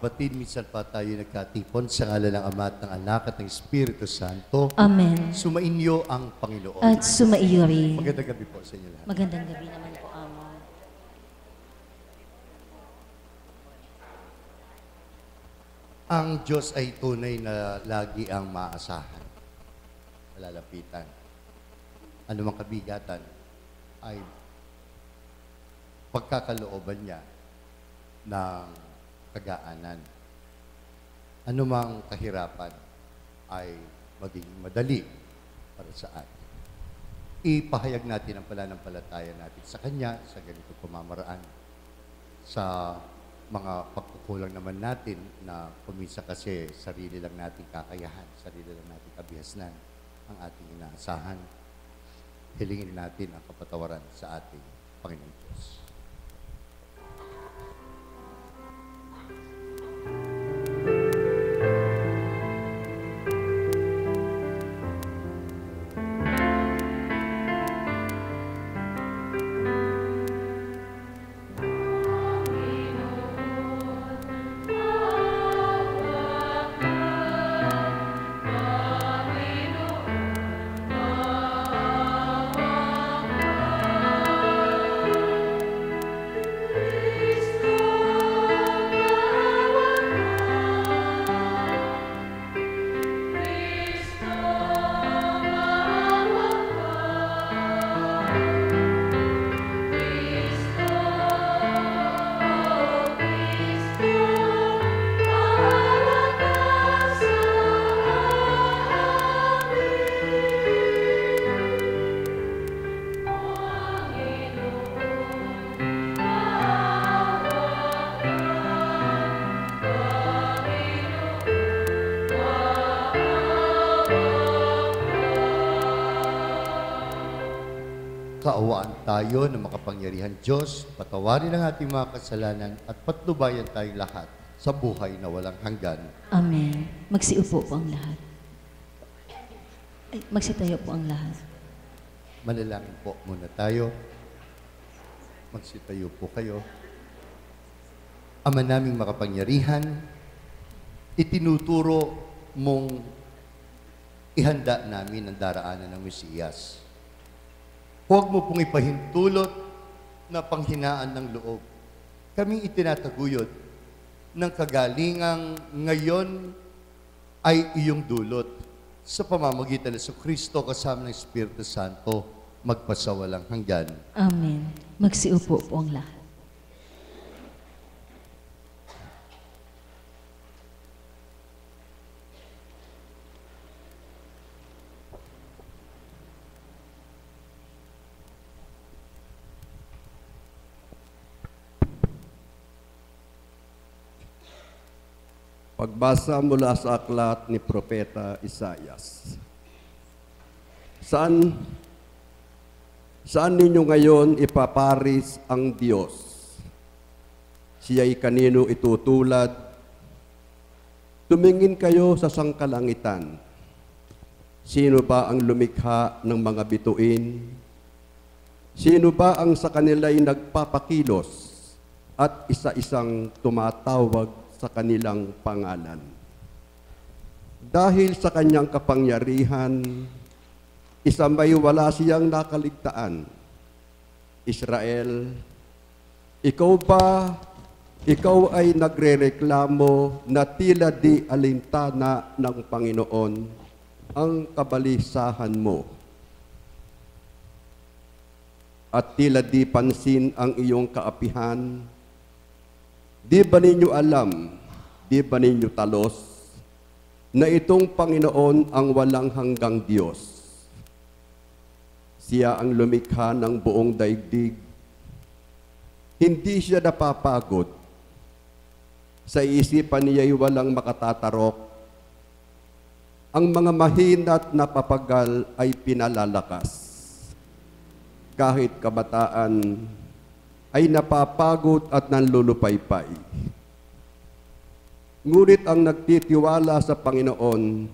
kapatid, minsan pa tayo nagkatipon sa ngalan ng Ama at ng Anak at ng Espiritu Santo. Amen. Sumainyo ang Panginoon. At sumaiyo rin. Magandang gabi po sa inyo lahat. Magandang gabi naman po, Amo. Ang Diyos ay tunay na lagi ang maasahan, malalapitan. Anumang kabigatan ay pagkakalooban niya ng kagaanan. Anumang kahirapan ay magiging madali para sa atin. Ipahayag natin ang pananampalataya natin sa Kanya sa ganitong pamamaraan. Sa mga pagkukulang naman natin na kuminsan kasi sarili lang nating kakayahan, sarili lang nating kabihasnan ang ating inaasahan. Hilingin natin ang kapatawaran sa ating Panginoon Diyos. Kaawaan tayo ng makapangyarihan Diyos, patawarin ang ating mga kasalanan at patnubayan tayong lahat sa buhay na walang hanggan. Amen. Magsiupo po ang lahat. Ay, magsitayo po ang lahat. Manalangin po muna tayo. Magsitayo po kayo. Ama naming makapangyarihan, itinuturo mong ihanda namin ang daraanan ng Mesiyas. Huwag mo pong ipahintulot na panghinaan ng loob. Kaming itinataguyod ng kagalingang ngayon ay iyong dulot sa pamamagitan ng Kristo kasama ng Espiritu Santo magpasawalang hanggan. Amen. Magsiupo po ang lahat. Pagbasa mula sa aklat ni Propeta Isaias. Saan ninyo ngayon ipaparis ang Diyos? Siya'y kanino itutulad? Tumingin kayo sa sangkalangitan. Sino ba ang lumikha ng mga bituin? Sino ba ang sa kanila'y nagpapakilos at isa-isang tumatawag sa kanilang pangalan? Dahil sa kanyang kapangyarihan, may wala siyang nakaligtaan. Israel, ikaw ay nagrereklamo na tila di alintana ng Panginoon ang kabalisahan mo. At tila di pansin ang iyong kaapihan. Di ba ninyo alam, di ba ninyo talos, na itong Panginoon ang walang hanggang Diyos? Siya ang lumikha ng buong daigdig. Hindi siya napapagod. Sa isipan niya'y walang makatatarok. Ang mga mahina't napapagal ay pinalalakas. Kahit kabataan ay napapagod at nanlulupaypay. Ngunit ang nagtitiwala sa Panginoon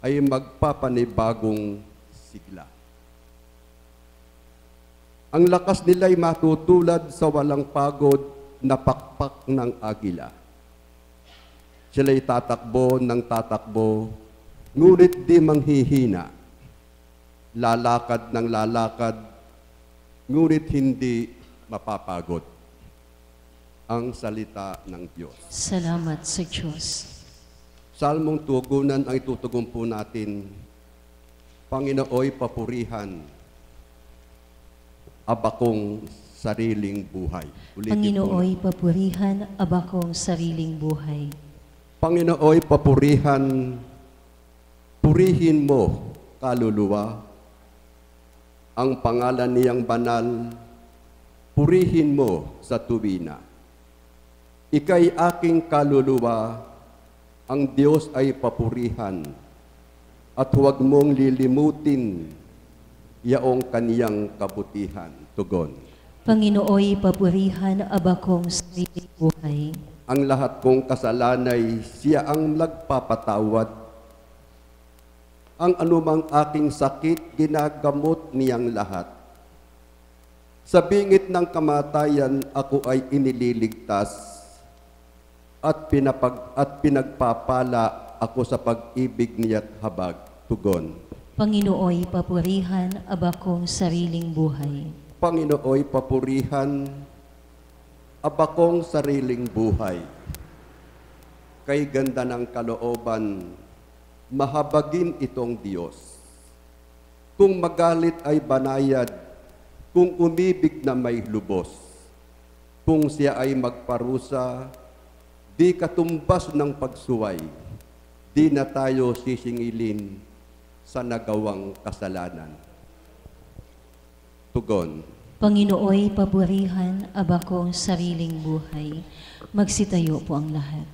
ay magpapanibagong sigla. Ang lakas nila'y matutulad sa walang pagod na pakpak ng agila. Sila'y tatakbo ng tatakbo, ngunit di manghihina. Lalakad ng lalakad, ngunit hindi mapapagod. Ang salita ng Diyos. Salamat sa Diyos. Salmong tugunan ang itutugon po natin. Panginooy papurihan, abakong sariling buhay. Ulitin po Panginooy papurihan, abakong sariling buhay. Panginooy papurihan, purihin mo, kaluluwa, ang pangalan niyang banal, purihin mo sa tuwina. Ika'y aking kaluluwa, ang Diyos ay papurihan, at huwag mong lilimutin yaong kaniyang kabutihan. Tugon. Panginooy papurihan, abakong sariling buhay. Ang lahat kong kasalanay, siya ang nagpapatawad. Ang anumang aking sakit, ginagamot niyang lahat. Sa bingit ng kamatayan, ako ay inililigtas at pinagpapala ako sa pag-ibig niya't habag. Tugon. Panginooy papurihan, abakong sariling buhay. Panginooy papurihan, abakong sariling buhay. Kay ganda ng kalooban, mahabagin itong Diyos. Kung magalit ay banayad, kung umibig na may lubos, kung siya ay magparusa, di katumbas ng pagsuway, di na tayo sisingilin sa nagawang kasalanan. Tugon. Panginooy papurihan, abakong sariling buhay. Magsitayo po ang lahat.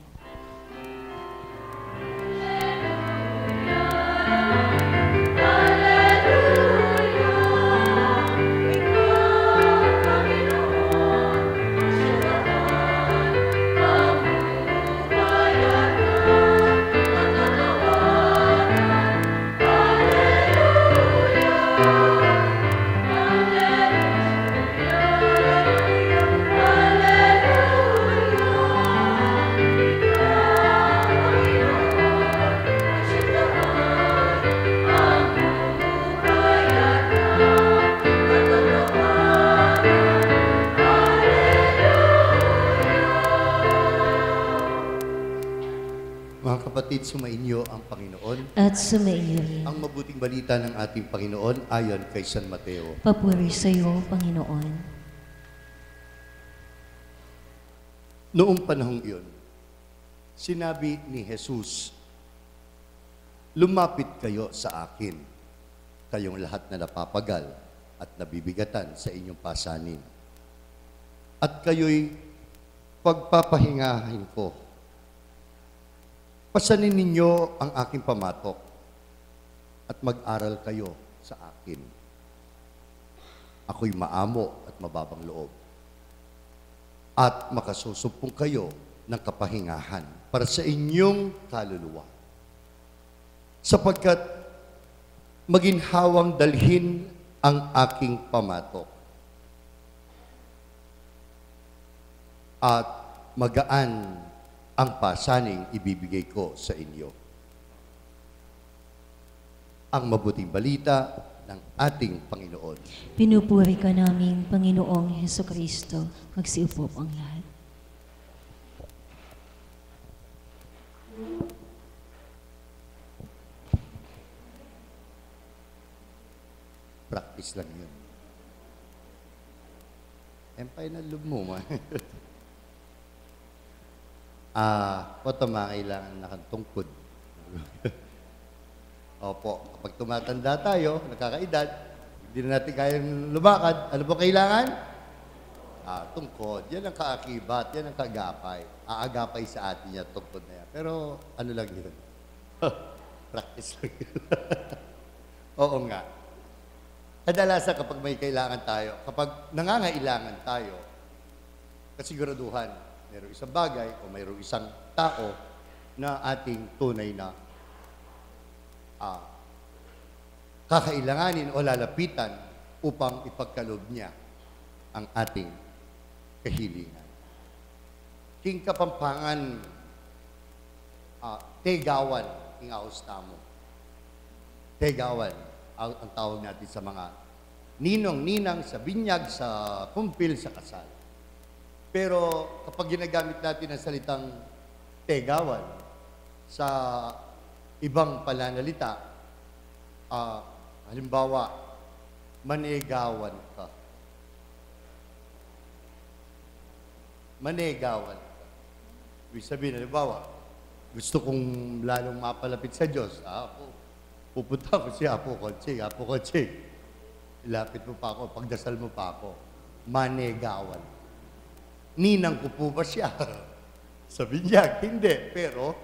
Mga kapatid, sumainyo ang Panginoon. At sumaiyo rin. Ang mabuting balita ng ating Panginoon ayon kay San Mateo. Papuri sa iyo, Panginoon. Noong panahong iyon, sinabi ni Jesus, "Lumapit kayo sa akin, kayong lahat na napapagal at nabibigatan sa inyong pasanin. At kayo'y pagpapahingahin ko. Pasanin ninyo ang aking pamatok at mag-aral kayo sa akin. Ako'y maamo at mababang loob. At makasusupong kayo ng kapahingahan para sa inyong kaluluwa. Sapagkat maginhawang dalhin ang aking pamatok at magaan ang pasaning ibibigay ko sa inyo." Ang mabuting balita ng ating Panginoon. Pinupuri ka namin, Panginoong Hesukristo. Magsiupo po ang lahat. Practice lang yun. Empay na loob mo, ma. Ito kailangan nakatungkod. Opo, kapag tumatanda tayo, nakakaedad, hindi na natin kayang lumakad, ano po kailangan? Tungkod. Yan ang kaakibat, yan ang kagapay. Aagapay sa atin yan, tungkod na yan. Pero ano lang yun? Practice lang yun. Oo nga. Kadalasan kapag may kailangan tayo, kapag nangangailangan tayo, kasiguraduhan, mayroong isang bagay o mayroong isang tao na ating tunay na kakailanganin o lalapitan upang ipagkaloob niya ang ating kahilingan. King Kapampangan, tegawan, ingaos tamo. Tegawan, ang tawag natin sa mga ninong, ninang, sa binyag, sa kumpil, sa kasal. Pero kapag ginagamit natin ang salitang tegawan sa ibang pananalita, halimbawa, manegawan ka. Manegawan ka. Ibig sabihin, halimbawa, gusto kong lalong mapalapit sa Diyos. Pupunta ko si Apo Konching. Ilapit mo pa ako, pagdasal mo pa ako. Manegawan. Ninang ko po ba siya? Sa binyag, hindi. Pero,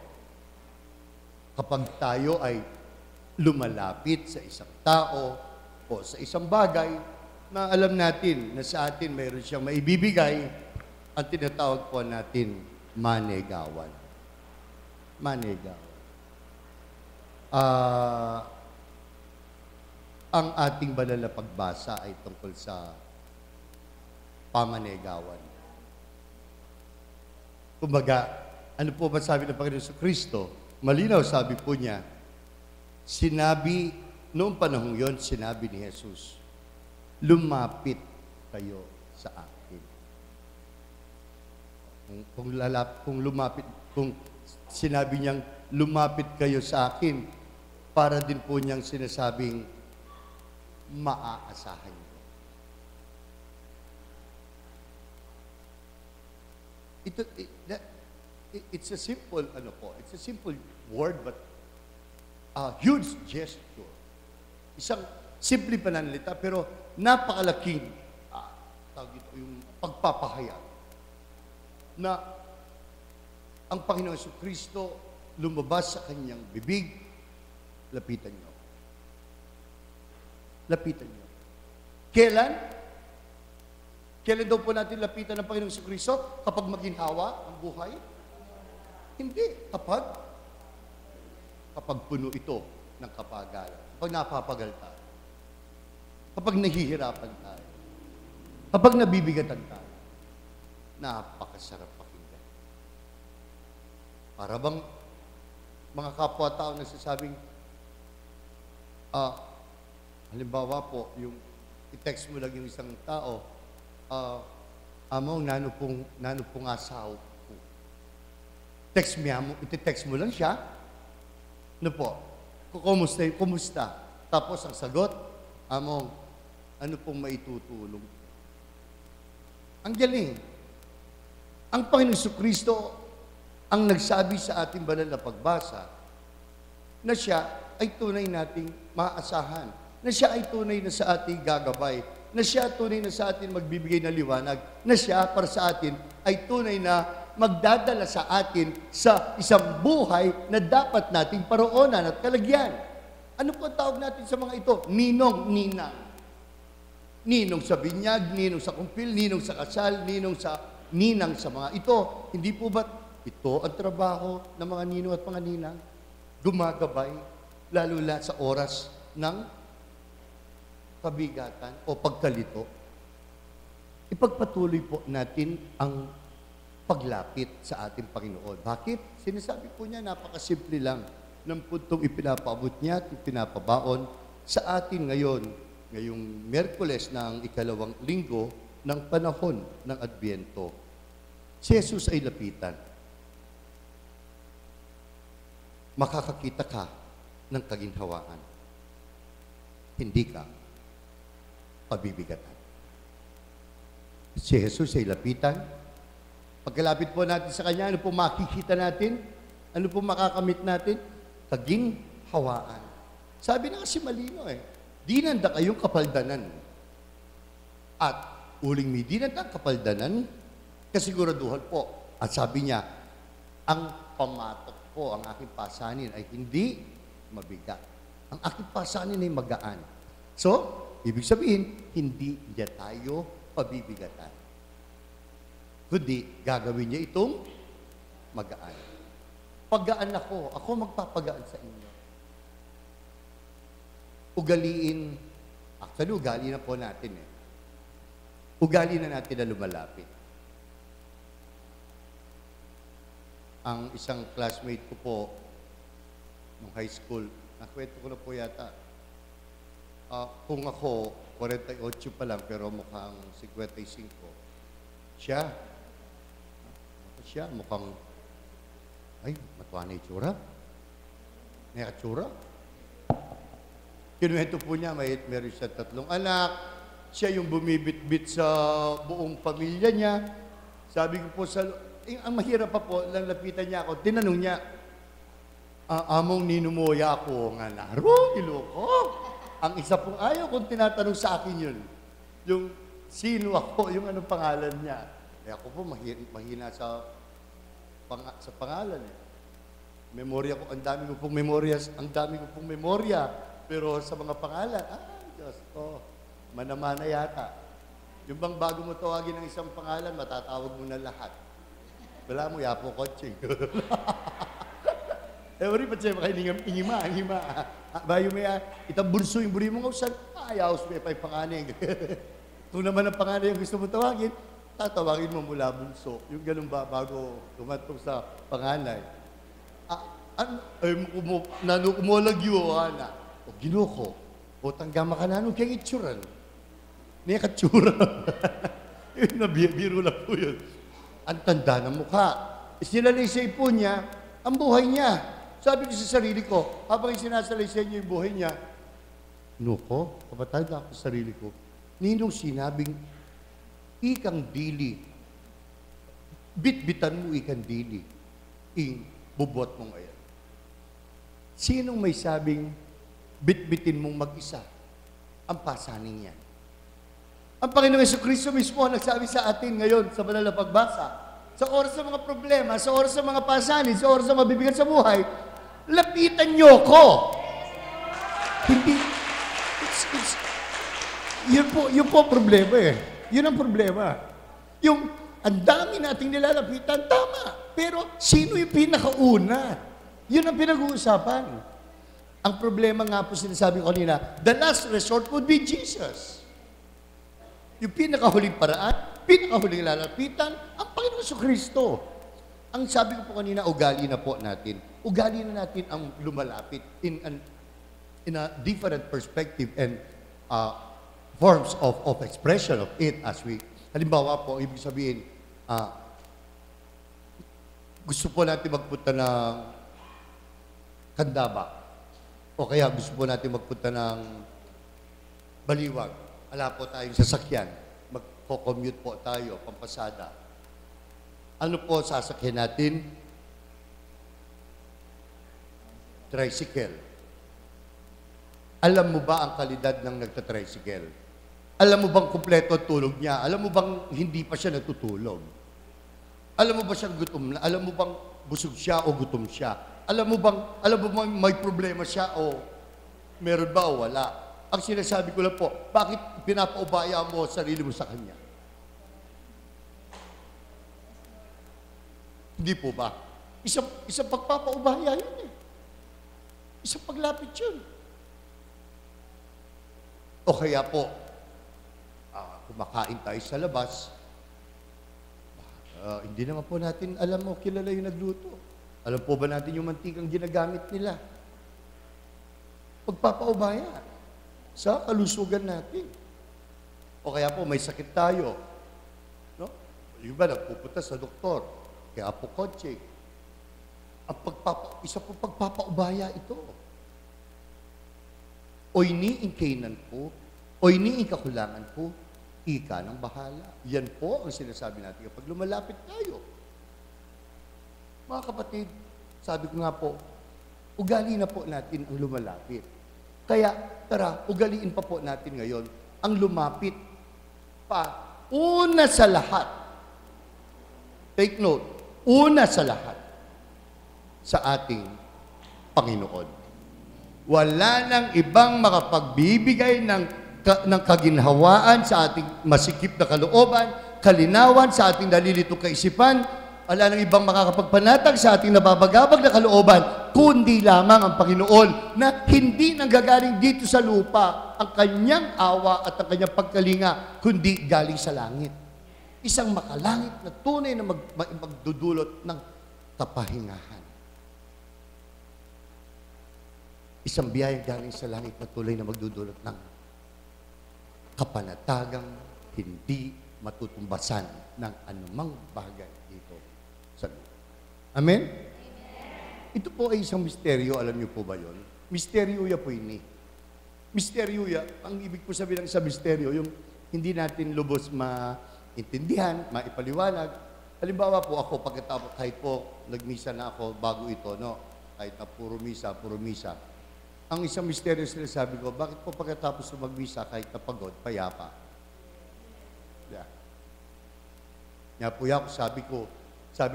kapag tayo ay lumalapit sa isang tao o sa isang bagay na alam natin na sa atin mayroon siyang maibibigay, ang tinatawag po natin manegawan. Manegawan. Ang ating banal na pagbasa ay tungkol sa pamanegawan. Kumbaga, ano po ba sabi ng Panginoon Kristo? Malinaw, sabi po niya, noong panahong yon, sinabi ni Jesus, lumapit kayo sa akin. Kung sinabi niyang lumapit kayo sa akin, para din po niyang sinasabing maaasahan niyo. It's a simple, it's a simple word, but a huge gesture. Isang simple pananalita, pero napakalaking, tawag ito, yung pagpapahayag na ang Panginoon Kristo lumabas sa kanyang bibig, lapitan niyo. Lapitan niyo. Kailan? Kailan daw po natin lapitan ng Panginoong Kristo? Kapag maginhawa ang buhay? Hindi. Kapag puno ito ng kapagalan. Kapag napapagal tayo. Kapag nahihirapan tayo. Kapag nabibigatan tayo. Napakasarap pakinggan. Para bang mga kapwa-tao nagsasabing, halimbawa po, yung i-text mo lang yung isang tao, among nano pong asaw po. Iti-text mo lang siya, ano po, kumusta? Tapos ang sagot, among, ano pong maitutulong? Ang galing. Ang Panginoon Kristo ang nagsabi sa ating banal na pagbasa na siya ay tunay nating maaasahan, na siya ay tunay na sa ating gagabay, na siya tunay na sa atin magbibigay ng liwanag, na siya para sa atin ay tunay na magdadala sa atin sa isang buhay na dapat nating paroonan at kalagyan. Ano po ang tawag natin sa mga ito? Ninong, ninang. Ninong sa binyag, ninong sa kumpil, ninong sa kasal, ninang sa mga ito. Hindi po ba ito ang trabaho ng mga ninong at mga ninang? Gumagabay, lalo na sa oras ng kabigatan o pagkalito. Ipagpatuloy po natin ang paglapit sa ating Panginoon. Bakit? Sinasabi po niya, napakasimple lang ng puntong ipinapaabot niya at ipinapabaon sa atin ngayong Miyerkules ng ikalawang linggo ng panahon ng Adbyento. Si Jesus ay lapitan. Makakakita ka ng kaginhawaan. Hindi ka pabibigatan. Si Jesus ay lapitan. Pagkalapit po natin sa Kanya, ano po makikita natin? Ano po makakamit natin? Kaginhawaan. Sabi na kasi malino dinanda kayong kapaldanan. At uling may dinanda kapaldanan, kasiguraduhan po. At sabi niya, ang pamatok po, ang aking pasanin ay hindi mabigat. Ang aking pasanin ay magaan. So, ibig sabihin, hindi niya tayo pabibigatan. Kundi, gagawin niya itong magaan. Paggaan ako magpapagaan sa inyo. Ugaliin, actually, ugali na po natin Ugali na natin na lumalapit. Ang isang classmate ko po, nung high school, nakwento ko na po yata, kung ako, 48 pa lang, pero mukhang 55, siya, mukhang, ay, matuwa na itsura. May katsura. Kinuwento po niya, meron siya 3 anak, siya yung bumibit-bit sa buong pamilya niya. Sabi ko po ang mahirap pa po, lang lapitan niya ako, tinanong niya, among ninumoya ako nga naro, iloko. Ang isa pong ayaw kung tinatanong sa akin yun, yung sino ako, yung anong pangalan niya. Eh ako po, mahina sa pangalan eh. Memorya ko, ang dami ko pong memorya, pero sa mga pangalan, Diyos ko, manamana yata. Yung bang bago mo tawagin ng isang pangalan, matatawag mo na lahat. Wala mo, yapo coaching. Ori pa siya makahingima. Bayo may itang bunso yung buri mo nga usan, ayaw may pa'y panganing. Kung naman ang pangalan yung gusto mo tawagin, tatawagin mo mula bunso. Yung ganun ba bago tumatong sa panganay. Nanukumolag yun, ana. O ginuko, o tanggama ka na, anong kaya itsuran? Niya katsura. Nabiro lang po yun. Ang tanda ng mukha. Sinalaysay po niya, ang buhay niya. Sabi ko sa sarili ko, habang sinasalaysay niya yung buhay niya, nuko, kapatid na ako sa sarili ko, ninong sinabing, ikang dili, bitbitan mo ikang dili, bubot mo ngayon. Sinong may sabing, bitbitin mong mag-isa, ang pasanin niyan? Ang Panginoong Jesucristo mismo ang nagsabi sa atin ngayon sa banal na pagbasa, sa oras ng mga problema, sa oras ng mga pasanin, sa oras ng mabibigat sa buhay, lapitan niyo ko. Hindi, yun po problema eh. Yun ang problema. Yung, ang dami nating nilalapitan, tama. Pero, sino yung pinakauna? Yun ang pinag-uusapan. Ang problema nga po sinasabi ko kanina, the last resort would be Jesus. Yung pinakahuling paraan, pinakahuling lalapitan, ang Panginoon Jesucristo. Ang sabi ko po kanina, ugali na po natin. Ugali na natin ang lumalapit in a different perspective and forms of expression of it as we, halimbawa po, ibig sabihin, gusto po natin magpunta ng Candaba o kaya gusto po natin magpunta ng Baliwag. Wala po tayong sasakyan. Magko-commute po tayo, pampasada. Ano po sasakyan natin? Tricycle. Alam mo ba ang kalidad ng nagtatricycle? Alam mo bang kumpleto ang tulog niya? Alam mo bang hindi pa siya natutulog? Alam mo ba siyang gutom na? Alam mo bang busog siya o gutom siya? Alam mo bang may problema siya o meron ba o wala? Ang sinasabi ko lang po, bakit pinapaubaya mo sarili mo sa kanya? Hindi po ba? Isang pagpapaubaya yun eh. Isang paglapit yun. O kaya po, kumakain tayo sa labas, hindi naman po natin alam mo, kilala yung nagluto. Alam po ba natin yung mantikang ginagamit nila? Pagpapaubaya sa kalusugan natin. O kaya po, may sakit tayo. No? Yung ba, nagpupunta sa doktor, kaya po kotse. Isa po pagpapaubaya ito. Oy ni ingkainan po, oy ni ingkakulangan po, ika ng bahala. Yan po ang sinasabi natin kapag lumalapit tayo. Mga kapatid, sabi ko nga po, ugali na po natin ang lumalapit. Kaya, tara, ugaliin pa po natin ngayon ang lumapit pa una sa lahat. Take note, una sa lahat sa ating Panginoon. Wala nang ibang makapagbibigay ng kaginhawaan sa ating masikip na kalooban, kalinawan sa ating nalilitong kaisipan. Wala nang ibang makakapagpanatag sa ating nababagabag na kalooban, kundi lamang ang Panginoon na hindi nanggagaling dito sa lupa ang kanyang awa at ang kanyang pagkalinga, kundi galing sa langit. Isang makalangit na tunay na magdudulot ng kapahingahan. Isang biyayang galing sa langit na tuloy na magdudulot ng kapanatagang hindi matutumbasan ng anumang bagay dito sa lupa. Amen? Ito po ay isang misteryo, alam niyo po ba yun? Misteryo ya po ini. Misteryo ya, ang ibig po sabihin ng sa misteryo, yung hindi natin lubos maintindihan, maipaliwanag. Halimbawa po ako, pagkatapos, kahit po nagmisa na ako bago ito, no? Kahit na puro misa. Ang isang misteryo sila sabi ko, bakit po pagkatapos magmisa kahit napagod, payapa? Yeah. Nga po yan, sabi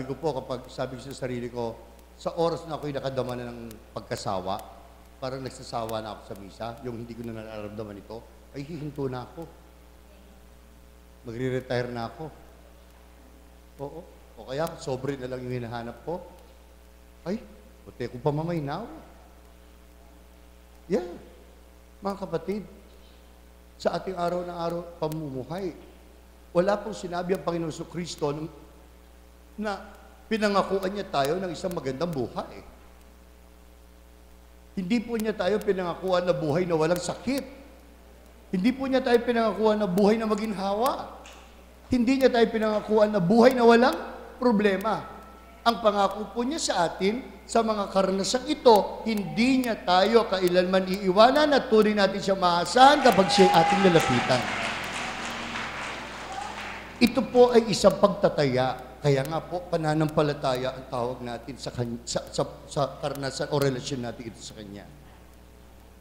ko po, kapag sabi ko sa sarili ko, sa oras na ako'y nakadama na ng pagkasawa, parang nagsasawa na ako sa misa, yung hindi ko na nararamdaman ito, ay hihinto na ako. Magre-retire na ako. Oo. O kaya, sobre na lang yung hinahanap ko. Ay, puti ko pamamaynaw. Yeah. Mga kapatid, sa ating araw na araw pamumuhay, wala pong sinabi ang Panginoon Kristo na pinangakuan niya tayo ng isang magandang buhay. Hindi po niya tayo pinangakuan na buhay na walang sakit. Hindi po niya tayo pinangakuan na buhay na maginhawa. Hindi niya tayo pinangakuan na buhay na walang problema. Ang pangako po niya sa atin, sa mga karanasang ito, hindi niya tayo kailanman iiwanan at tunay natin siya maasahan kapag siya ating lalapitan. Ito po ay isang pagtataya. Kaya nga po, pananampalataya ang tawag natin sa karanasan o relasyon natin ito sa Kanya.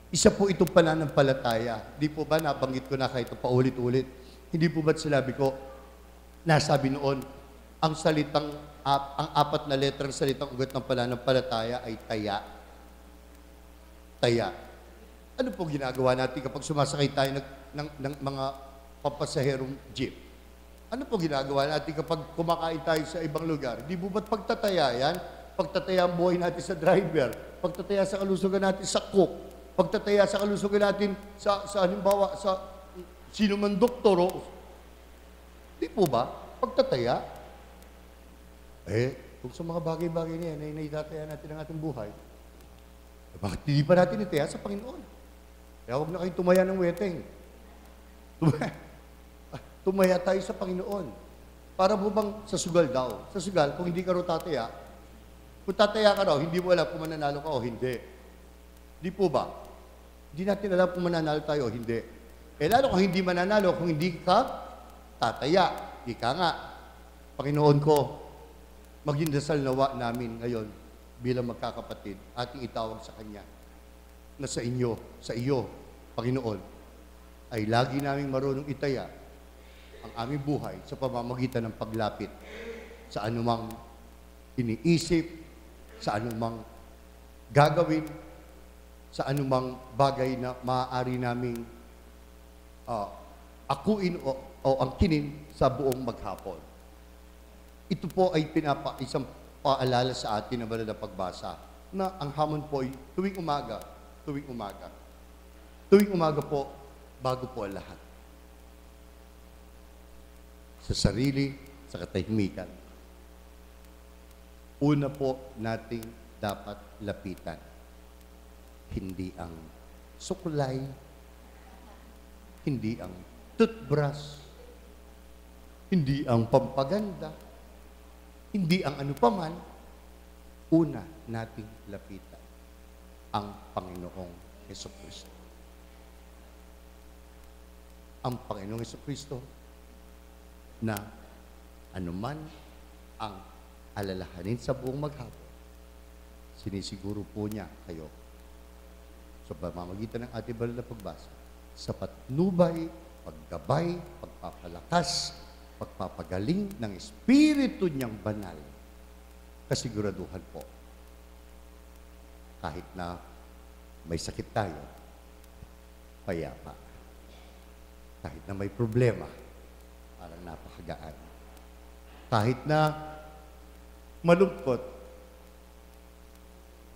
Isa po itong pananampalataya. Di po ba, nabanggit ko na kahit paulit-ulit, hindi po ba't sinabi ko, nasabi noon, ang apat na letra ng salitang ugat ng pananampalataya ay taya. Taya. Ano po ginagawa natin kapag sumasakay tayo ng mga papasaherong jeep? Ano po ginagawa natin kapag kumakain tayo sa ibang lugar? Di po ba't pagtataya yan? Pagtataya ang buhay natin sa driver, pagtataya sa kalusugan natin sa cook, pagtataya sa kalusugan natin sa halimbawa, sa sino man doktor. Di po ba? Pagtataya. Kung sa mga bagay-bagay na yan, ay naitataya natin ang ating buhay, bakit hindi pa natin itaya sa Panginoon? Kaya huwag na kayong tumaya ng weteng. Tumaya tayo sa Panginoon. Para po bang sa sugal daw? Sa sugal, kung hindi ka rin tataya, kung tataya ka raw, hindi mo alam kung mananalo ka o hindi. Di po ba? Hindi natin alam kung mananalo tayo o hindi. Lalo kung hindi mananalo, kung hindi ka tataya. Ika nga, Panginoon ko, maging dasal nawa namin ngayon bilang magkakapatid, ating itawag sa Kanya na sa iyo, Panginoon, ay lagi naming marunong itaya ang aming buhay sa pamamagitan ng paglapit sa anumang iniisip, sa anumang gagawin, sa anumang bagay na maaari naming akuin o angkinin sa buong maghapon. Ito po ay isang paalala sa atin na banal na pagbasa na ang hamon po ay tuwing umaga. Tuwing umaga po, bago po ang lahat. Sa sarili, sa katahimikan. Una po nating dapat lapitan. Hindi ang suklay, hindi ang toothbrush, hindi ang pampaganda, hindi ang ano paman, una nating lapitan ang Panginoong Jesucristo. Ang Panginoong Jesucristo na anuman ang alalahanin sa buong maghapon, sinisiguro po niya kayo sa pamamagitan ng ating banal na pagbasa sa patnubay, paggabay, pagpapalakas, pagpapagaling ng Espiritu niyang banal. Kasiguraduhan po, kahit na may sakit tayo, payapa. Kahit na may problema, parang napakagaan. Kahit na malungkot,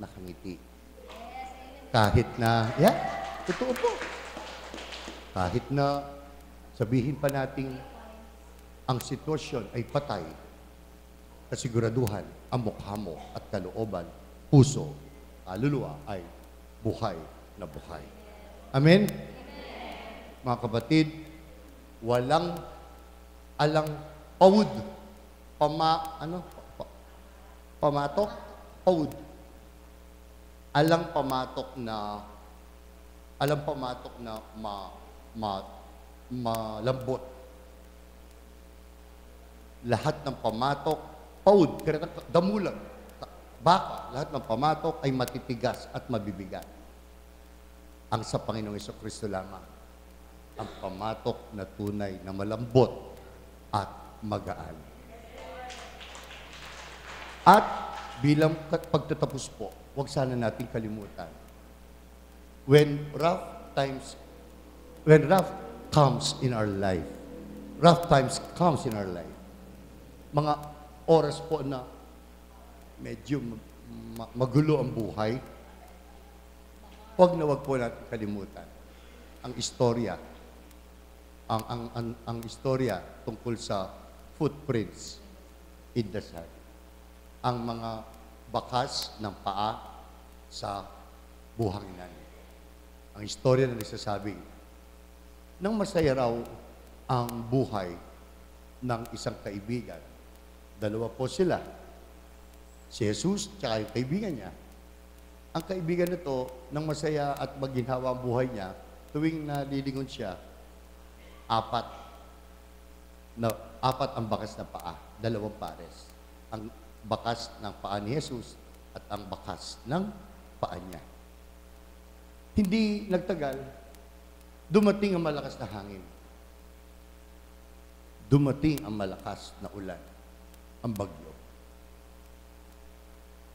nakangiti. Kahit na, totoo po. Kahit na sabihin pa nating ang sitwasyon ay patay, kasiguraduhan, ang mukha mo at kalooban, puso, kaluluwa ay buhay na buhay. Amen? Mga kapatid, walang alang pawud, pamatok, pawud. Alang pamatok na malambot. Lahat ng pamatok, pawud, damulag, baka, lahat ng pamatok ay matitigas at mabibigat. Ang sa Panginoong Jesucristo lamang, ang pamatok na tunay na malambot at magaan. At bilang pagtatapos po, huwag sana natin kalimutan. When rough comes in our life, rough times comes in our life, mga oras po na medyo magulo ang buhay, huwag po natin kalimutan ang istorya, ang istorya tungkol sa footprints in the sand. Ang mga bakas ng paa sa buhanginan. Ang istorya na nagsasabi, nang masaya raw ang buhay ng isang kaibigan. Dalawa po sila. Si Jesus at yung kaibigan niya. Ang kaibigan nito, nang masaya at maginhawa ang buhay niya, tuwing nalilingon siya, apat ang bakas ng paa, dalawang pares. Ang bakas ng paa ni Jesus at ang bakas ng paa niya. Hindi nagtagal, dumating ang malakas na hangin. Dumating ang malakas na ulan, ang bagyo.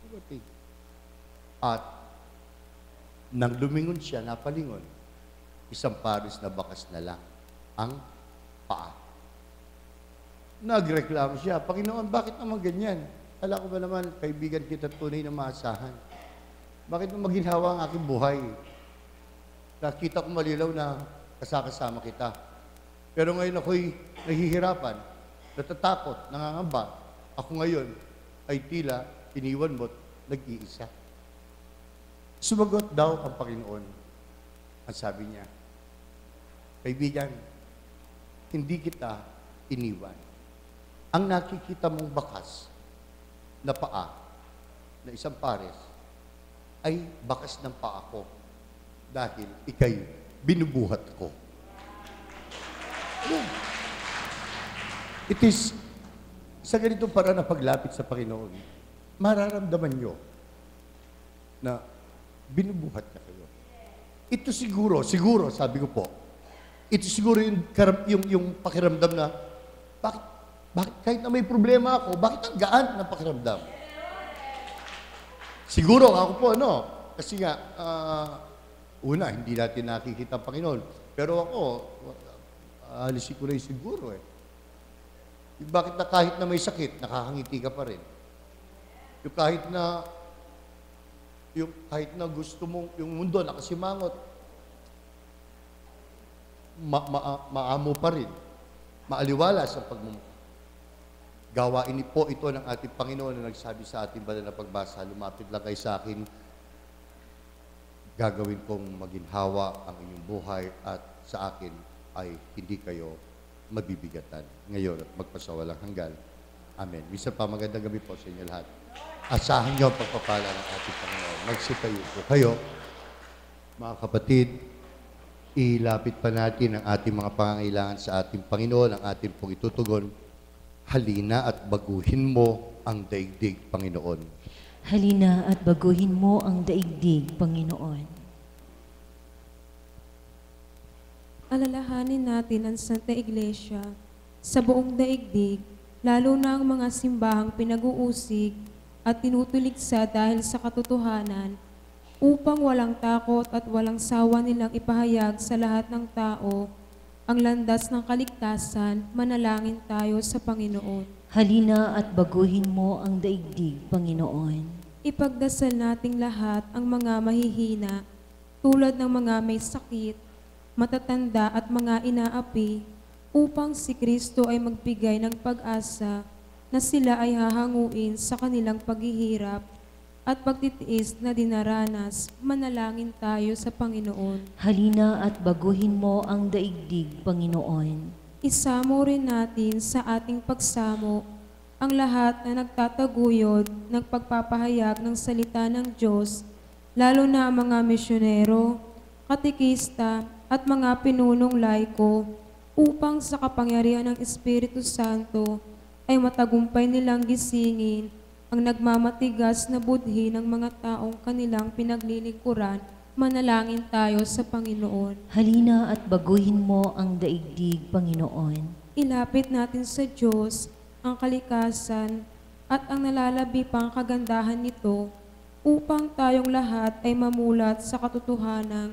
Dumating. At nang lumingon siya, napalingon, isang pares na bakas na lang ang paa. Nagreklamo siya, Panginoon, bakit naman ganyan? Alam ko ba naman, kaibigan kita tunay na maasahan. Bakit mo maginhawa ang aking buhay? Nakita ko malilaw na kasama kita. Pero ngayon ako'y nahihirapan, natatakot, nangangamba. Ako ngayon ay tila iniwan mo't nag-iisa. Sumagot daw ang Panginoon. Ang sabi niya, kaibigan, hindi kita iniwan. Ang nakikita mong bakas na paa, na isang pares, ay bakas ng paa ko dahil ikay binubuhat ko. It is, sa ganitong paraan na paglapit sa Panginoon, mararamdaman nyo na binubuhat na kayo. Ito siguro, sabi ko po, ito siguro yung pakiramdam na, bakit kahit na may problema ako, bakit ang gaan ng pakiramdam? Siguro, ako po, kasi nga, una, hindi natin nakikita ang Panginoon. Pero ako, alisin ko na yung siguro Bakit na kahit na may sakit, nakakangiti ka pa rin? Kahit na gusto mong, yung mundo nakasimangot, maamo pa rin, maaliwala sa pagmumukha. Gawain po ito ng ating Panginoon na nagsabi sa ating banal na pagbasa, lumapit lang kayo sa akin, gagawin kong maginhawa ang inyong buhay at sa akin ay hindi kayo mabibigatan. Ngayon at magpasawalang hanggan. Amen. Minsan pa magandang gabi po sa inyo lahat. Asahan niyo ang pagpapala ng ating Panginoon. Magsitayo po kayo. Mga kapatid, ilapit pa natin ang ating mga pangangailangan sa ating Panginoon, ang ating pong itutugon. Halina at baguhin mo ang daigdig, Panginoon. Halina at baguhin mo ang daigdig, Panginoon. Alalahanin natin ang Santa Iglesia sa buong daigdig, lalo na ang mga simbahang pinag-uusig at tinutuligsa dahil sa katotohanan, upang walang takot at walang sawa nilang ipahayag sa lahat ng tao ang landas ng kaligtasan. Manalangin tayo sa Panginoon. Halina at baguhin mo ang daigdig, Panginoon. Ipagdasal nating lahat ang mga mahihina, tulad ng mga may sakit, matatanda at mga inaapi, upang si Kristo ay magbigay ng pag-asa na sila ay hahanguin sa kanilang paghihirap at pagtitiis na dinaranas. Manalangin tayo sa Panginoon. Halina at baguhin mo ang daigdig, Panginoon. Isamo rin natin sa ating pagsamo ang lahat na nagtataguyod ng pagpapahayag ng salita ng Diyos, lalo na ang mga misyonero, katikista at mga pinunong laiko, upang sa kapangyarihan ng Espiritu Santo ay matagumpay nilang gisingin ang nagmamatigas na budhi ng mga taong kanilang pinaglilingkuran. Manalangin tayo sa Panginoon. Halina at baguhin mo ang daigdig, Panginoon. Ilapit natin sa Diyos ang kalikasan at ang nalalabi pang kagandahan nito upang tayong lahat ay mamulat sa katotohanan.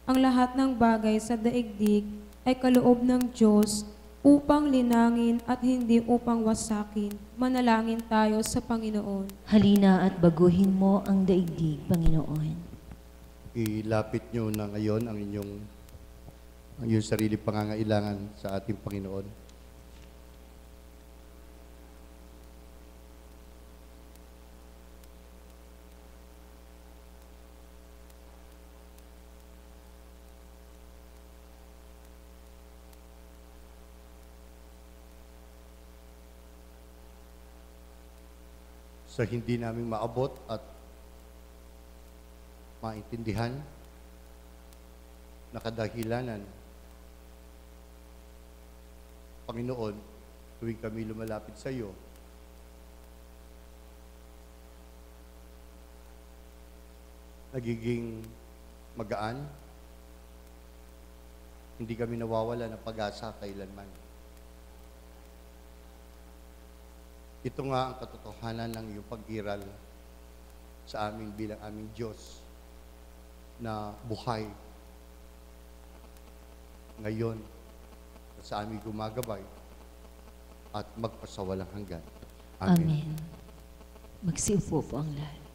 Ang lahat ng bagay sa daigdig ay kaloob ng Diyos upang linangin at hindi upang wasakin. Manalangin tayo sa Panginoon. Halina at baguhin mo ang daigdig, Panginoon. Ilapit nyo na ngayon ang inyong sarili pangangailangan sa ating Panginoon. Sa hindi namin maabot at maintindihan na kadahilanan, Panginoon, tuwing kami lumalapit sa iyo, nagiging magaan, hindi kami nawawala ng pag-asa kailanman. Ito nga ang katotohanan ng iyong pag-iral sa amin bilang aming Diyos na buhay ngayon sa aming gumagabay at magpasawalang hanggan. Amen. Amen. Magsiupo po ang lahat.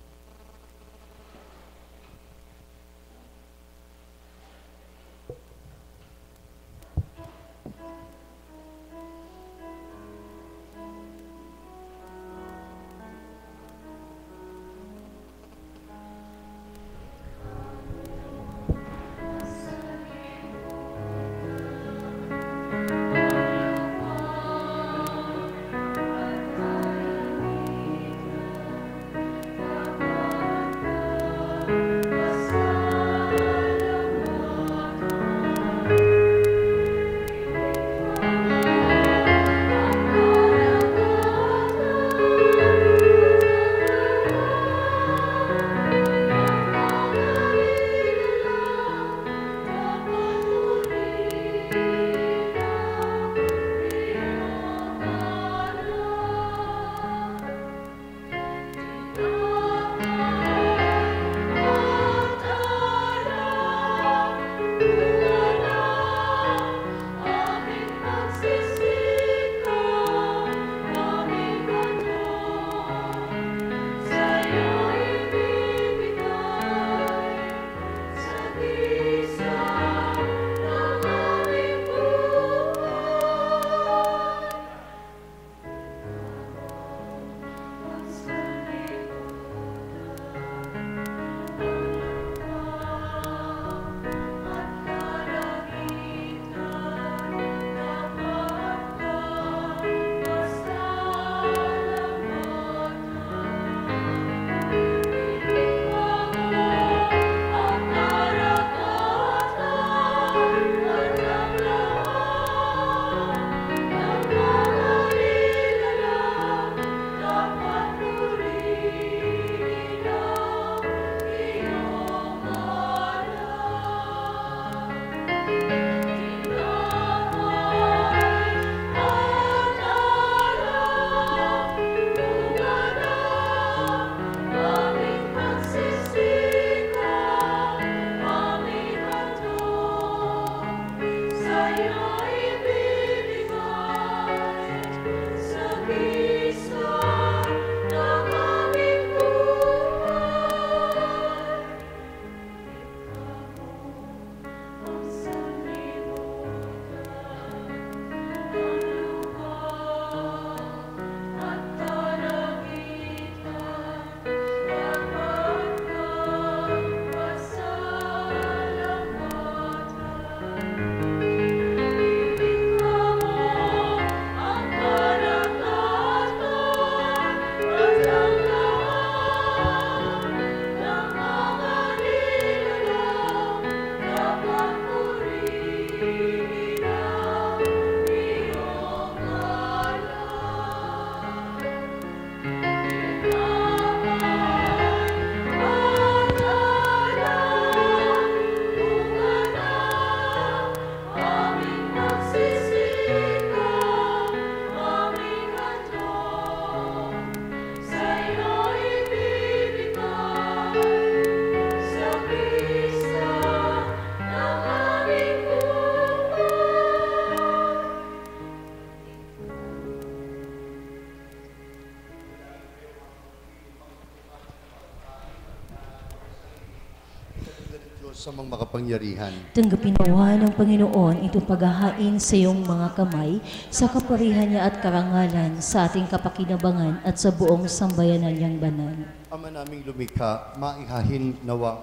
Diyos amang makapangyarihan, Tanggapin nawa ng Panginoon itong paghahain sa iyong mga kamay sa kapurihan niya at karangalan sa ating kapakinabangan at sa buong sambayanan niyang banal. Ama naming lumikha, maihahin nawang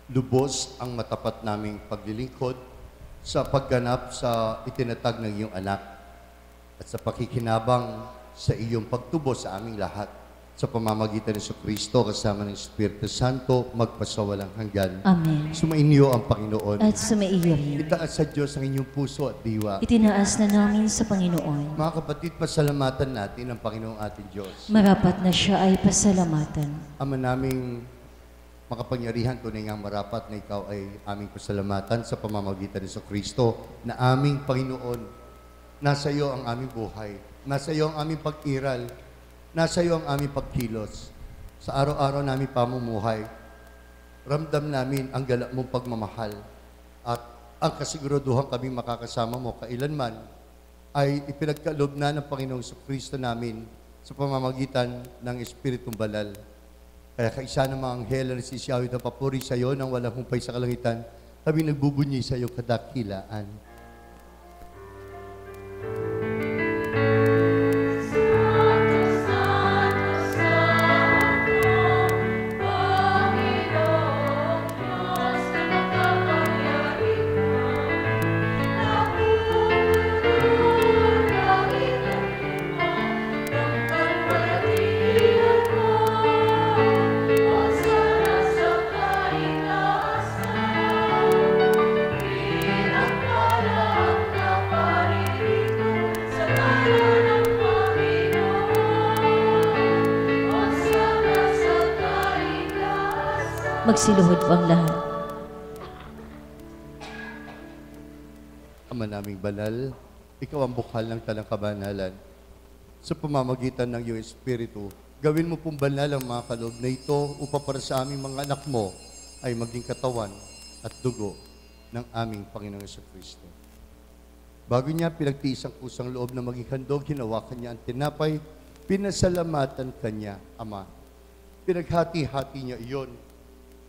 lubos ang matapat naming paglilingkod sa pagganap sa itinatag ng iyong anak at sa pakikinabang sa iyong pagtubo sa aming lahat sa pamamagitan ng Kristo kasama ng Espiritu Santo magpasawalang hanggan. Amen. Sumainyo ang Panginoon. At sumaiyo rin. Itaas sa Diyos ang inyong puso at diwa. Itinaas na namin sa Panginoon. Mga kapatid, pasalamatan natin ang Panginoong ating Diyos. Marapat na siya ay pasalamatan. Ama naming makapangyarihan, tunay ngang marapat na ikaw ay aming pasalamatan sa pamamagitan ng Kristo na aming Panginoon. Nasa iyo ang aming buhay. Nasa iyo ang aming pag-iral. Nasa iyo ang aming pagkilos. Sa araw-araw namin pamumuhay, ramdam namin ang galak mong pagmamahal at ang kasiguraduhan kaming makakasama mo kailanman ay ipinagkaloob na ng Panginoong Kristo namin sa pamamagitan ng Espiritong Banal. Kaya kaisa ng mga anghel na nagsisiyawit ang papuri sa iyo nang walang humpay sa kalangitan, kami nagbubunyi sa iyo kadakilaan. Magsiluhod bang lahat? Ama naming banal, ikaw ang bukal ng talang kabanalan. Sa pamamagitan ng iyong Espiritu, gawin mo pong banal ang mga kaloob na ito upang para sa aming mga anak mo ay maging katawan at dugo ng aming Panginoong Jesucristo. Bago niya pinagtiis ang kusang loob na maging handog, hinawakan niya ang tinapay, pinasalamatan kanya, Ama. Pinaghati-hati niya iyon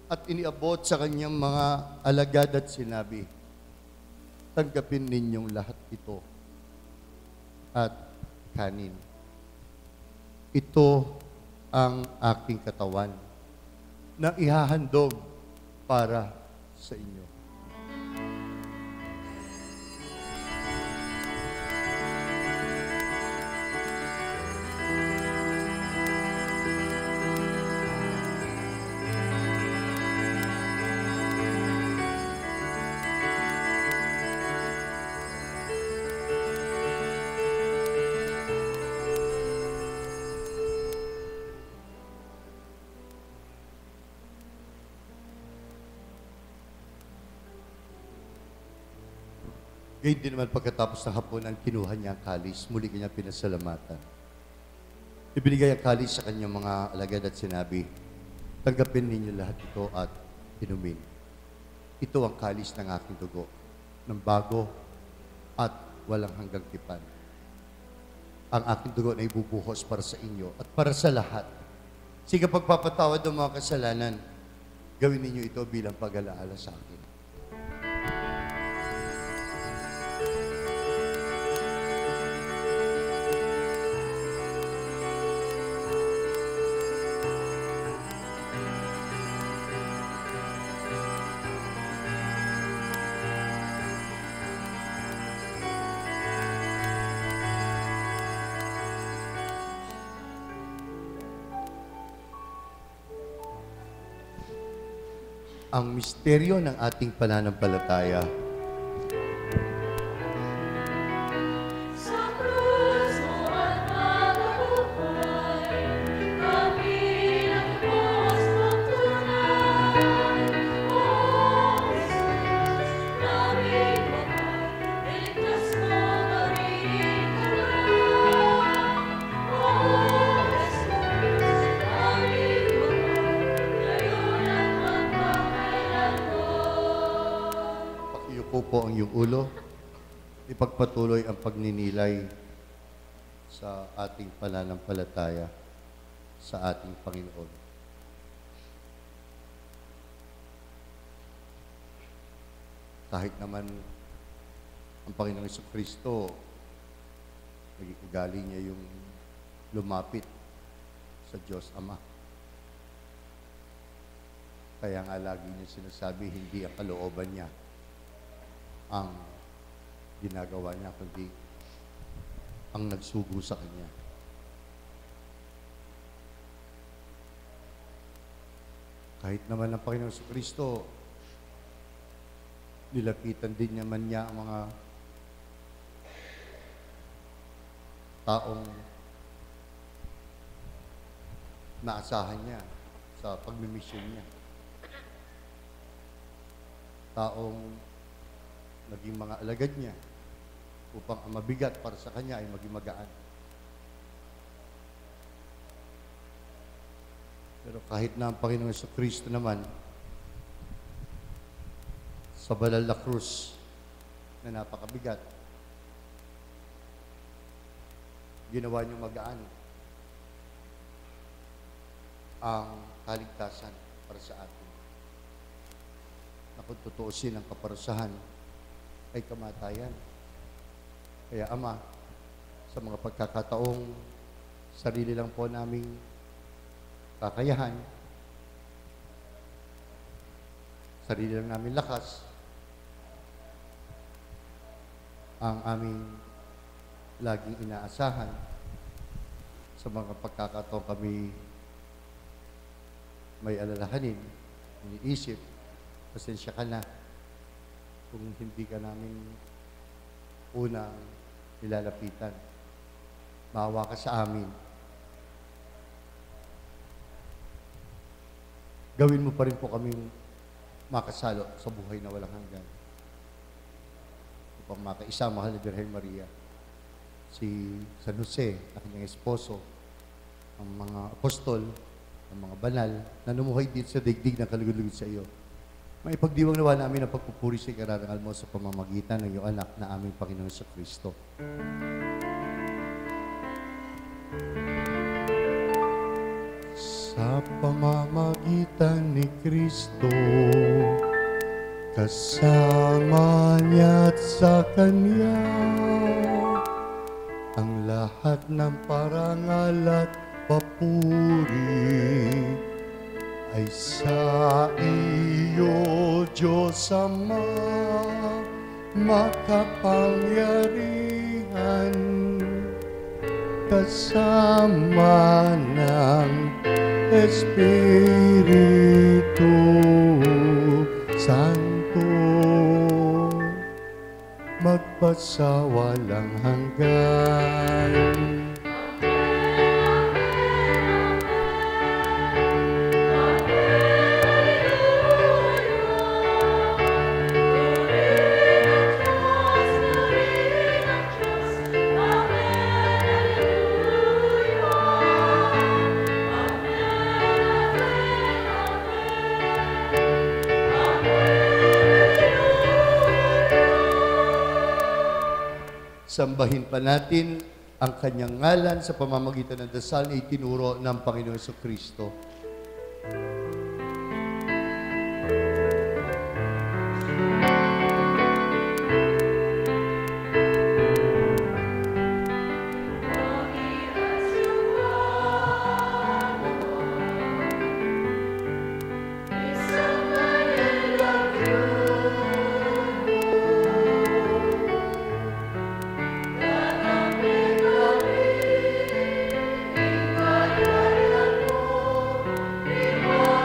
at iniabot sa kanyang mga alagad at sinabi, tanggapin ninyong lahat ito at kanin. Ito ang aking katawan na ihahandog para sa inyo. Gayun din naman pagkatapos ng hapunan, kinuha niya ang kalis, muli kanya pinasalamatan. Ibinigay ang kalis sa kanyang mga alagad at sinabi, tanggapin ninyo lahat ito at inumin. Ito ang kalis ng aking dugo, ng bago at walang hanggang tipan. Ang aking dugo na ibubuhos para sa inyo at para sa lahat. Sige pagpapatawad ng mga kasalanan, gawin ninyo ito bilang pag-alaala sa akin. Ang misteryo ng ating pananampalataya. Sa krus mo at nagabuhay, kami nagbuhos ng tunay. O Jesus, naming mahal, iligtas mo kaming kalan. O Jesus, naming mahal, ngayon at magpakailanman. Pakiyuko po ang iyong ulo. Ipagpatuloy ang pagninilay sa ating pananampalataya sa ating Panginoon. kahit naman ang Panginoong Jesucristo, naging ugali niya yung lumapit sa Diyos Ama. Kaya nga lagi niya sinasabi, hindi ang kalooban niya ang ginagawa niya, kundi ang nagsugo sa Kanya. Kahit naman ang Panginoong Jesucristo, nilapitan din naman niya ang mga taong naasahan niya sa pagmimisyon niya. Taong naging mga alagad niya upang ang mabigat para sa kanya ay maging magaan. Pero kahit na ang Panginoong Jesucristo naman sa banal na krus na napakabigat, ginawa niyong magaan ang kaligtasan para sa atin. Na kung tutuusin ang kaparusahan ay kamatayan. Kaya Ama, sa mga pagkakataong sarili lang po naming kakayahan, sarili lang namin lakas, ang aming laging inaasahan sa mga pagkakataong kami may alalahanin, iniisip, pasensya ka na kung hindi ka namin unang nilalapitan. Maawa ka sa amin. Gawin mo pa rin po kaming makasalo sa buhay na walang hanggan. Upang makaisa, mahal na Birhen Maria, si San Jose, na kanyang esposo, ang mga apostol, ang mga banal, na numuhay dito sa daigdig na kalugod-lugod sa iyo. Maipagdiwang nawa namin ang pagpupuri sa ikarangal mo sa pamamagitan ng iyong anak na aming Panginoon sa Kristo. Sa pamamagitan ni Kristo, kasama niya at sa Kanya, ang lahat ng parangal at papuri ay sa iyo, Diyos Ama, makapangyarihan, kasama ng Espiritu Santo, magpasawalang hanggan. Sambahin pa natin ang kanyang ngalan sa pamamagitan ng dasal na itinuro ng Panginoon Jesucristo. Ikaw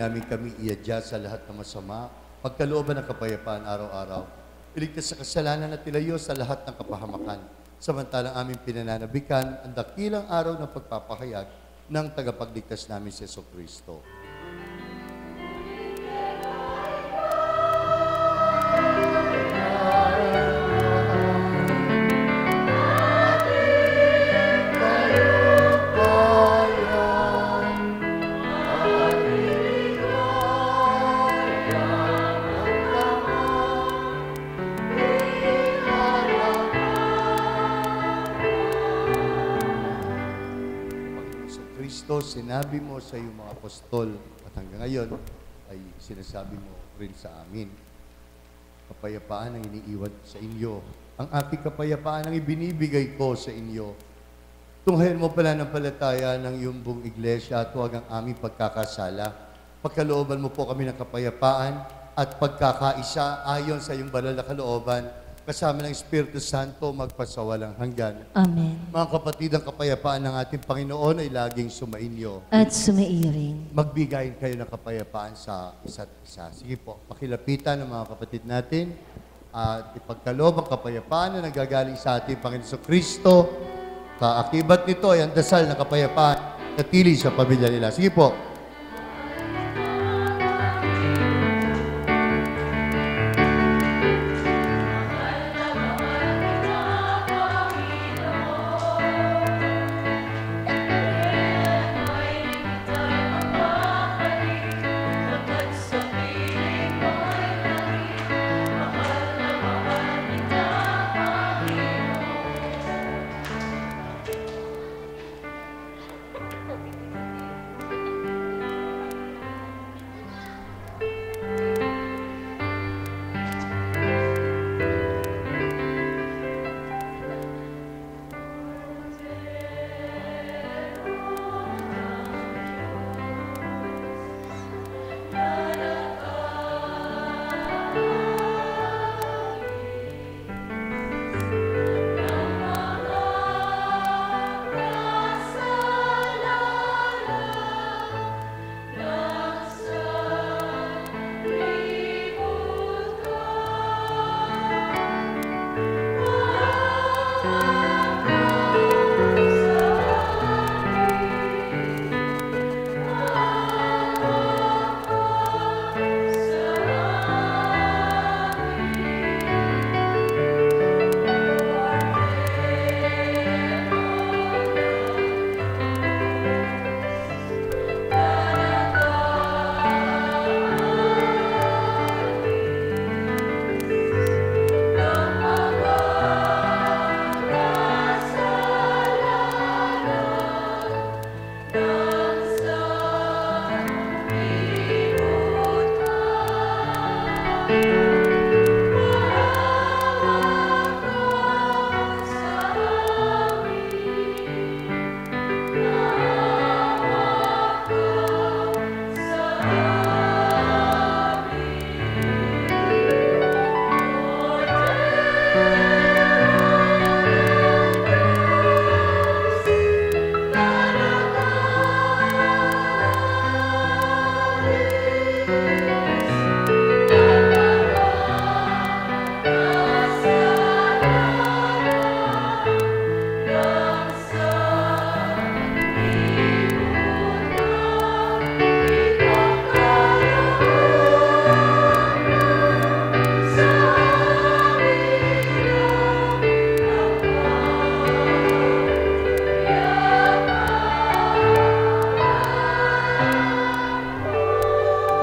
namin kami i-adjust sa lahat ng masama, pagkalooban ng kapayapaan araw-araw, iligtas sa kasalanan at tilayo sa lahat ng kapahamakan. Samantalang aming pinananabikan ang dakilang araw ng pagpapahayag ng tagapagligtas namin si Jesucristo. Kristo, sinabi mo sa iyong mga apostol at hanggang ngayon ay sinasabi mo rin sa amin, kapayapaan ang iniiwan sa inyo. Ang aking kapayapaan ang ibinibigay ko sa inyo. Tunghayan mo pala ng palataya ng iyong buong iglesia at huwag ang aming pagkakasala. Pagkalooban mo po kami ng kapayapaan at pagkakaisa ayon sa iyong banal na kalooban, kasama ng Espiritu Santo magpasawalang hanggan. Amen. Mga kapatid, ang kapayapaan ng ating Panginoon ay laging sumainyo. At sumairin. Magbigayin kayo ng kapayapaan sa isa't isa. Sige po, pakilapitan ng mga kapatid natin at ipagkaloob ang kapayapaan na nagagaling sa ating Panginoon Kristo. Kaakibat nito ay ang dasal ng kapayapaan na tili sa pamilya nila. Sige po.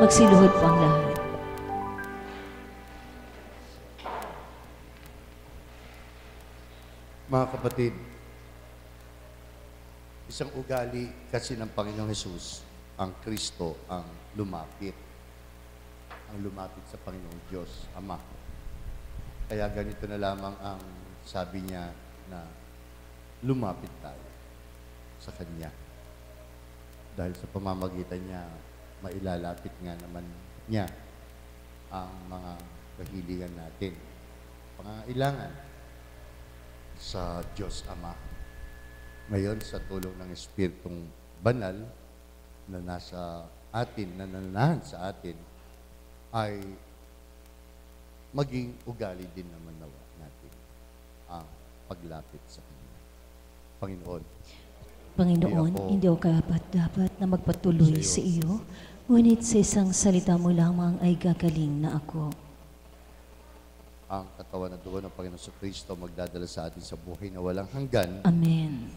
Magsiluhod po ang lahat. Mga kapatid, isang ugali kasi ng Panginoong Hesus, ang Kristo ang lumapit. Ang lumapit sa Panginoong Diyos, Ama. Kaya ganito na lamang ang sabi niya na lumapit tayo sa Kanya. Dahil sa pamamagitan niya, mailalapit nga naman niya ang mga kahilingan natin, pangailangan sa Diyos Ama. Ngayon, sa tulong ng Espiritong Banal na nasa atin, na nananahan sa atin, ay maging ugali din naman nawa natin ang paglapit sa Kanya. Panginoon, Panginoon, hindi ako karapat-dapat na magpatuloy sa iyo, ngunit sa isang salita mo lamang ay gagaling na ako. ang katawan at dugo ng Panginoon sa Kristo magdadala sa atin sa buhay na walang hanggan. Amen.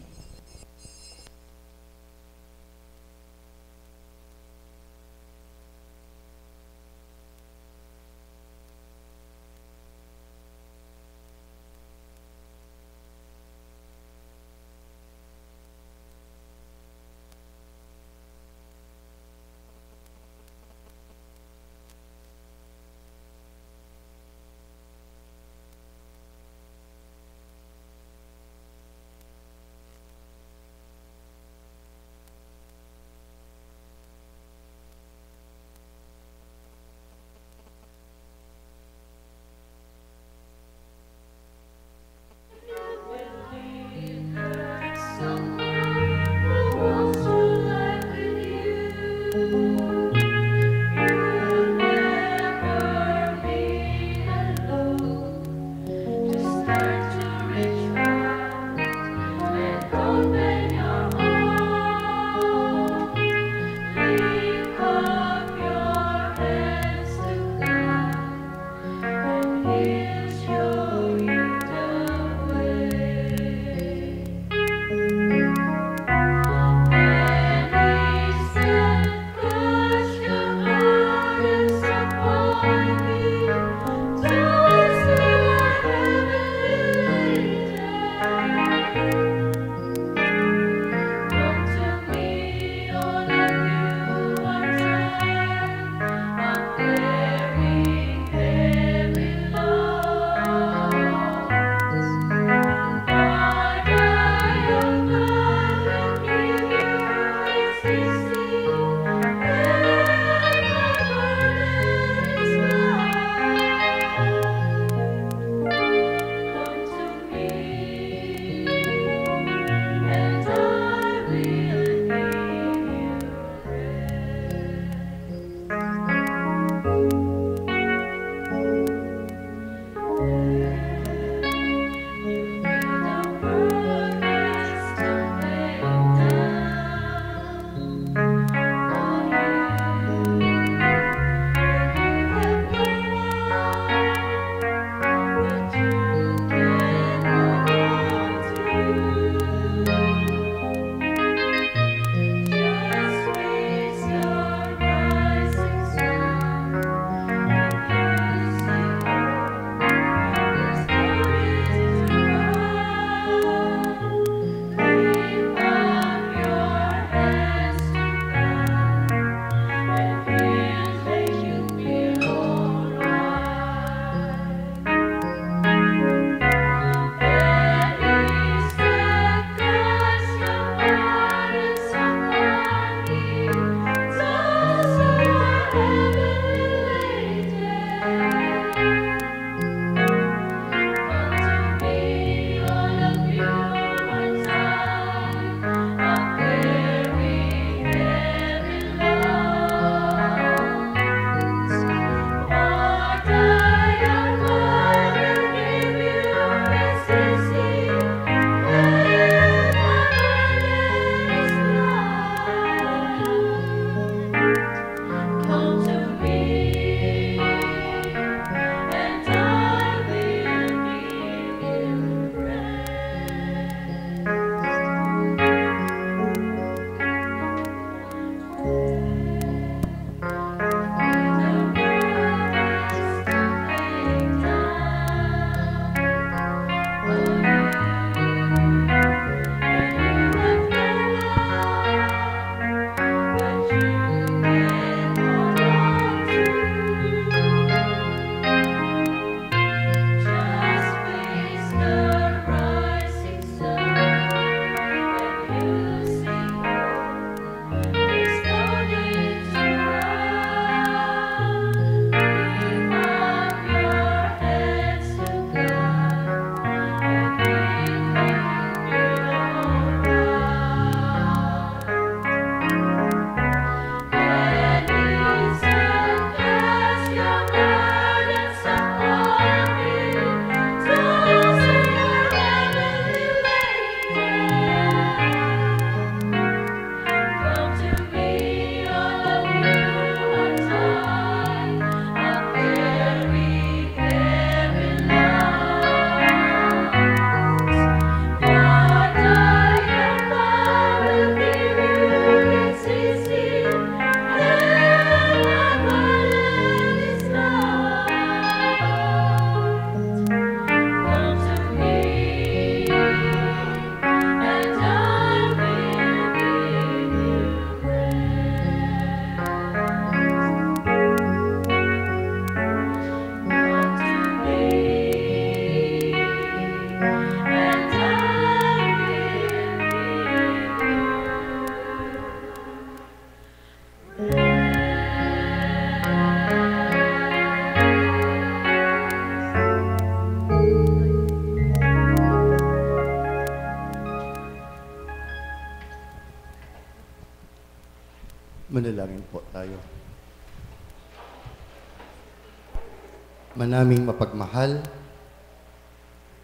Manaming mapagmahal,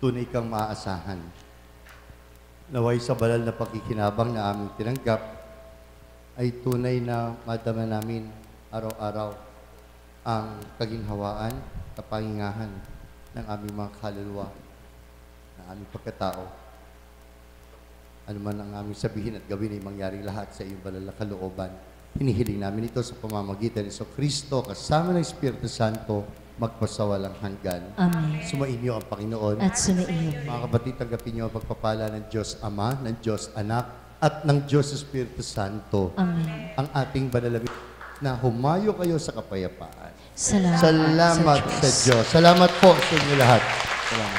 tunay kang maaasahan. Naway sa banal na pakikinabang na aming tinanggap, ay tunay na madama namin araw-araw ang kaginhawaan, kapangingahan ng aming mga kaluluwa, ng aming pagkatao. Ano man ang aming sabihin at gawin ay mangyari lahat sa iyong banal na kalooban. Hinihiling namin ito sa pamamagitan ni Kristo kasama ng Espiritu Santo magpasawalang hanggan. Amen. Sumainyo ang Panginoon. At sumaiyo. Mga kapatid, tanggapin niyo ang pagpapala ng Diyos Ama, ng Diyos Anak, at ng Diyos Espiritu Santo. Amen. Ang ating banalawin na humayo kayo sa kapayapaan. Salamat, Salamat sa Diyos. Salamat po sa inyo lahat. Salamat.